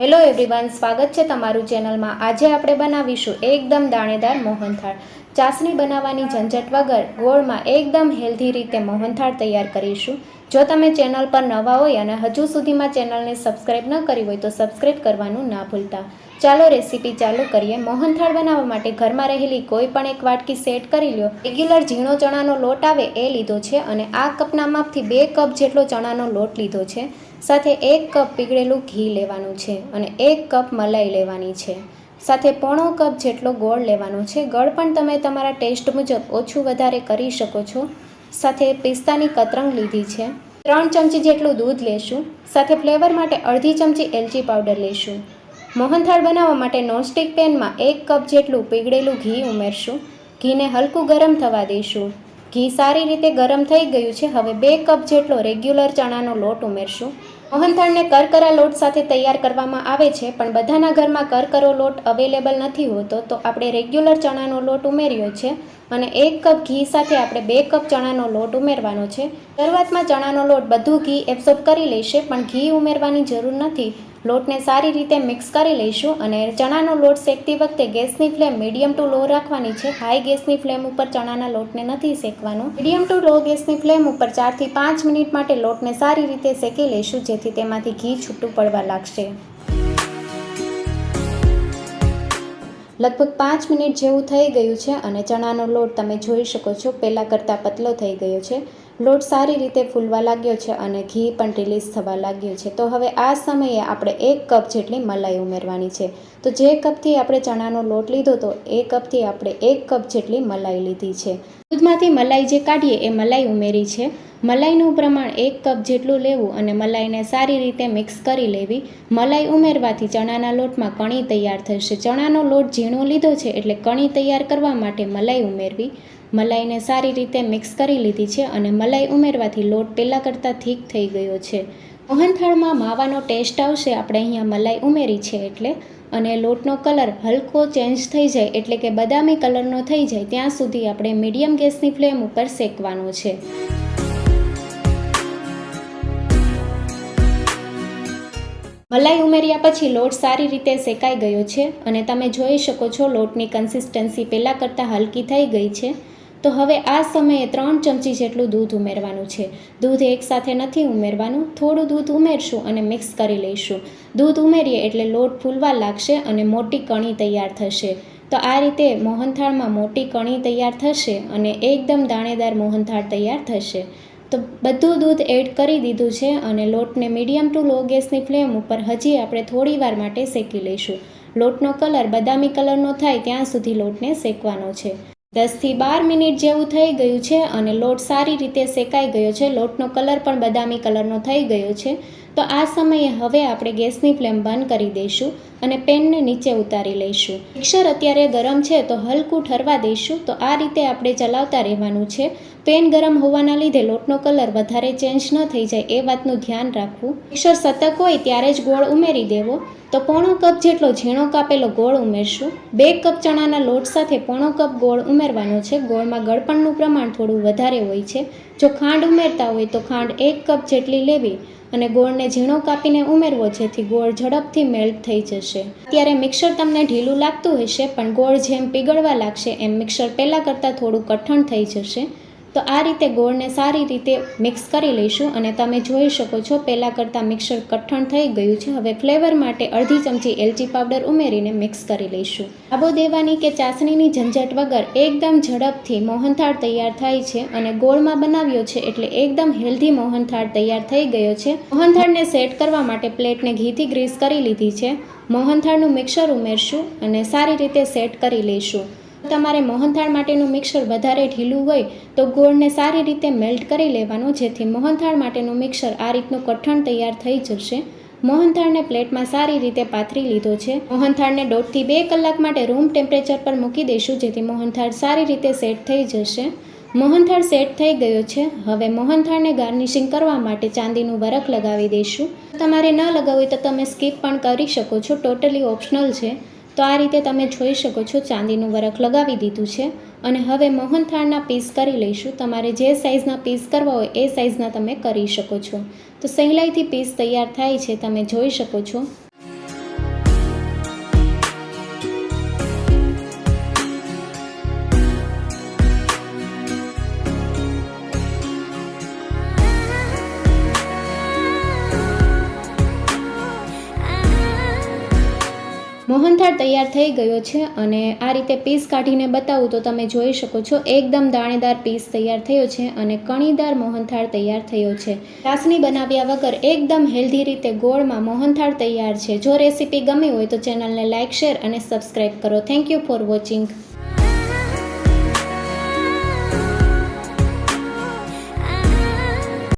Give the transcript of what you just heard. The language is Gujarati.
હેલો એવરીવન, સ્વાગત છે તમારું ચેનલમાં। આજે આપણે બનાવીશું એકદમ દાણેદાર મોહનથાળ। ચાસણી બનાવવાની ઝંઝટ વગર ગોળમાં એકદમ હેલ્ધી રીતે મોહનથાળ તૈયાર કરીશું। જો તમે ચેનલ પર નવા હોય અને હજુ સુધીમાં ચેનલને સબસ્ક્રાઈબ ન કરી હોય તો સબસ્ક્રાઈબ કરવાનું ના ભૂલતા। ચાલો રેસીપી ચાલુ કરીએ। મોહનથાળ બનાવવા માટે ઘરમાં રહેલી કોઈ પણ એક વાટકી સેટ કરી લો। રેગ્યુલર ઝીણો ચણાનો લોટ આવે એ લીધો છે અને આ કપના માપથી 2 કપ જેટલો ચણાનો લોટ લીધો છે। સાથે 1 કપ પીગળેલું ઘી લેવાનું છે અને 1 કપ મલાઈ લેવાની છે। સાથે પોણો કપ જેટલો ગોળ લેવાનો છે। ગળ પણ તમે તમારા ટેસ્ટ મુજબ ઓછું વધારે કરી શકો છો। સાથે પિસ્તાની કતરંગ લીધી છે। 3 ચમચી જેટલું દૂધ લેશું। સાથે ફ્લેવર માટે અડધી ચમચી એલચી પાવડર લેશું। મોહનથાળ બનાવવા માટે નોનસ્ટિક પેનમાં 1 કપ જેટલું પીગળેલું ઘી ઉમેરશું। ઘીને હલકું ગરમ થવા દઈશું। ઘી સારી રીતે ગરમ થઈ ગયું છે। હવે 2 કપ જેટલો રેગ્યુલર ચણાનો લોટ ઉમેરશું। મોહનથાળને કરકરા લોટ સાથે તૈયાર કરવામાં આવે છે, પણ બધાના ઘરમાં કરકરો લોટ અવેલેબલ નથી હોતો, તો આપણે રેગ્યુલર ચણાનો લોટ ઉમેર્યો છે અને 1 કપ ઘી સાથે આપણે 2 કપ ચણાનો લોટ ઉમેરવાનો છે। શરૂઆતમાં ચણાનો લોટ બધું ઘી એબ્સોર્બ કરી લેશે, પણ ઘી ઉમેરવાની જરૂર નથી। લોટને સારી રીતે મિક્સ કરી લઈશું અને ચણાનો લોટ શેકતી વખતે ગેસની ફ્લેમ મીડિયમ ટુ લો રાખવાની છે। હાઈ ગેસની ફ્લેમ ઉપર ચણાના લોટને નથી શેકવાનો। મીડિયમ ટુ લો ગેસની ફ્લેમ ઉપર 4 થી 5 મિનિટ માટે લોટને સારી રીતે શેકી લઈશું, જેથી તેમાંથી ઘી છૂટું પડવા લાગશે। લગભગ 5 મિનિટ જેવું થઈ ગયું છે અને ચણાનો લોટ તમે જોઈ શકો છો પહેલાં કરતાં પતલો થઈ ગયો છે। લોટ સારી રીતે ફૂલવા લાગ્યો છે અને ઘી પણ રિલીઝ થવા લાગ્યું છે। તો હવે આ સમયે આપણે 1 કપ જેટલી મલાઈ ઉમેરવાની છે। તો જે કપથી આપણે ચણાનો લોટ લીધો હતો એ કપથી આપણે 1 કપ જેટલી મલાઈ લીધી છે। દૂધમાંથી મલાઈ જે કાઢીએ એ મલાઈ ઉમેરી છે। મલાઈનું પ્રમાણ 1 કપ જેટલું લેવું અને મલાઈને સારી રીતે મિક્સ કરી લેવી। મલાઈ ઉમેરવાથી ચણાના લોટમાં કણી તૈયાર થશે। ચણાનો લોટ ઝીણો લીધો છે એટલે કણી તૈયાર કરવા માટે મલાઈ ઉમેરવી। મલાઈને સારી રીતે મિક્સ કરી લીધી છે અને મલાઈ ઉમેરવાથી લોટ પહેલાં કરતાં થીક થઈ ગયો છે। મોહનથાળમાં માવાનો ટેસ્ટ આવશે આપણે અહીંયા મલાઈ ઉમેરી છે એટલે, અને લોટનો કલર હલકો ચેન્જ થઈ જાય એટલે કે બદામી કલરનો થઈ જાય ત્યાં સુધી આપણે મીડિયમ ગેસની ફ્લેમ ઉપર શેકવાનો છે। મલાઈ ઉમેર્યા પછી લોટ સારી રીતે શેકાઈ ગયો છે અને તમે જોઈ શકો છો લોટની કન્સિસ્ટન્સી પહેલાં કરતાં હલકી થઈ ગઈ છે। તો હવે આ સમયે 3 ચમચી જેટલું દૂધ ઉમેરવાનું છે। દૂધ એકસાથે નથી ઉમેરવાનું, થોડું દૂધ ઉમેરશું અને મિક્સ કરી લઈશું। દૂધ ઉમેરીએ એટલે લોટ ફૂલવા લાગશે અને મોટી કણી તૈયાર થશે। તો આ રીતે મોહનથાળમાં મોટી કણી તૈયાર થશે અને એકદમ દાણેદાર મોહનથાળ તૈયાર થશે। તો બધું દૂધ એડ કરી દીધું છે અને લોટને મીડિયમ ટુ લો ગેસની ફ્લેમ ઉપર હજી આપણે થોડી વાર માટે શેકી લઈશું। લોટનો કલર બદામી કલરનો થાય ત્યાં સુધી લોટને શેકવાનો છે। 10 થી 12 મિનિટ જેવું થઈ ગયું છે અને લોટ સારી રીતે શેકાઈ ગયો છે। લોટનો કલર પણ બદામી કલરનો થઈ ગયો છે। તો આ સમયે હવે આપણે ગેસની ફ્લેમ બંધ કરી દઈશું અને પેનને નીચે ઉતારી લઈશું। મિક્સર અત્યારે ગરમ છે તો હલકું ઠરવા દઈશું। તો આ રીતે આપણે ચલાવતા રહેવાનું છે। પેન ગરમ હોવાના લીધે લોટનો કલર વધારે ચેન્જ ન થઈ જાય એ વાતનું ધ્યાન રાખવું। મિક્સર સતત હોય ત્યારે જ ગોળ ઉમેરી દેવો। તો પોણો કપ જેટલો ઝીણો કાપેલો ગોળ ઉમેરશું। 2 કપ ચણાના લોટ સાથે પોણો કપ ગોળ ઉમેરવાનો છે। ગોળમાં ગળપણનું પ્રમાણ થોડું વધારે હોય છે। જો ખાંડ ઉમેરતા હોય તો ખાંડ 1 કપ જેટલી લેવી અને ગોળને ઝીણો કાપીને ઉમેરવો, જેથી ગોળ ઝડપથી મેલ્ટ થઈ જશે। અત્યારે મિક્સર તમને ઢીલું લાગતું હશે, પણ ગોળ જેમ પીગળવા લાગશે એમ મિક્સર પહેલાં કરતાં થોડું કઠણ થઈ જશે। તો આ રીતે ગોળને સારી રીતે મિક્સ કરી લઈશું અને તમે જોઈ શકો છો પહેલાં કરતાં મિક્સર કઠણ થઈ ગયું છે। હવે ફ્લેવર માટે અડધી ચમચી એલચી પાવડર ઉમેરીને મિક્સ કરી લઈશું। આબો દેવાની કે ચાસણીની ઝંઝટ વગર એકદમ ઝડપથી મોહનથાળ તૈયાર થાય છે અને ગોળમાં બનાવ્યો છે એટલે એકદમ હેલ્ધી મોહનથાળ તૈયાર થઈ ગયો છે। મોહનથાળને સેટ કરવા માટે પ્લેટને ઘીથી ગ્રીસ કરી લીધી છે। મોહનથાળનું મિક્સર ઉમેરશું અને સારી રીતે સેટ કરી લઈશું। તમારે મોહનથાળ માટેનું મિક્સર વધારે ઢીલું હોય તો ગોળને સારી રીતે મેલ્ટ કરી લેવાનો, જેથી મોહનથાળ માટેનું મિક્સર આ રીતનું કઠણ તૈયાર થઈ જશે। મોહનથાળને પ્લેટમાં સારી રીતે પાથરી લીધો છે। મોહનથાળને 1.5 થી 2 કલાક માટે રૂમ ટેમ્પરેચર પર મૂકી દઈશું, જેથી મોહનથાળ સારી રીતે સેટ થઈ જશે। મોહનથાળ સેટ થઈ ગયો છે। હવે મોહનથાળને ગાર્નિશિંગ કરવા માટે ચાંદીનું વરખ લગાવી દઈશું। તમારે ન લગાવવું હોય તો તમે સ્કીપ પણ કરી શકો છો, ટોટલી ઓપ્શનલ છે। તો આ રીતે તમે જોઈ શકો છો ચાંદીનું વરખ લગાવી દીધું છે અને હવે મોહનથાળના પીસ કરી લઈશું। તમારે જે સાઇઝના પીસ કરવા હોય એ સાઇઝના તમે કરી શકો છો। તો સહેલાઈથી પીસ તૈયાર થાય છે, તમે જોઈ શકો છો। મોહનથાળ તૈયાર થઈ ગયો છે અને આ રીતે પીસ કાઢીને બતાવું તો તમે જોઈ શકો છો એકદમ દાણેદાર પીસ તૈયાર થયો છે અને કણીદાર મોહનથાળ તૈયાર થયો છે. ચાસણી બનાવ્યા વગર એકદમ હેલ્ધી રીતે ગોળમાં મોહનથાળ તૈયાર છે. જો રેસીપી ગમી હોય તો ચેનલને લાઇક, શેર અને સબસ્ક્રાઈબ કરો. Thank you for watching.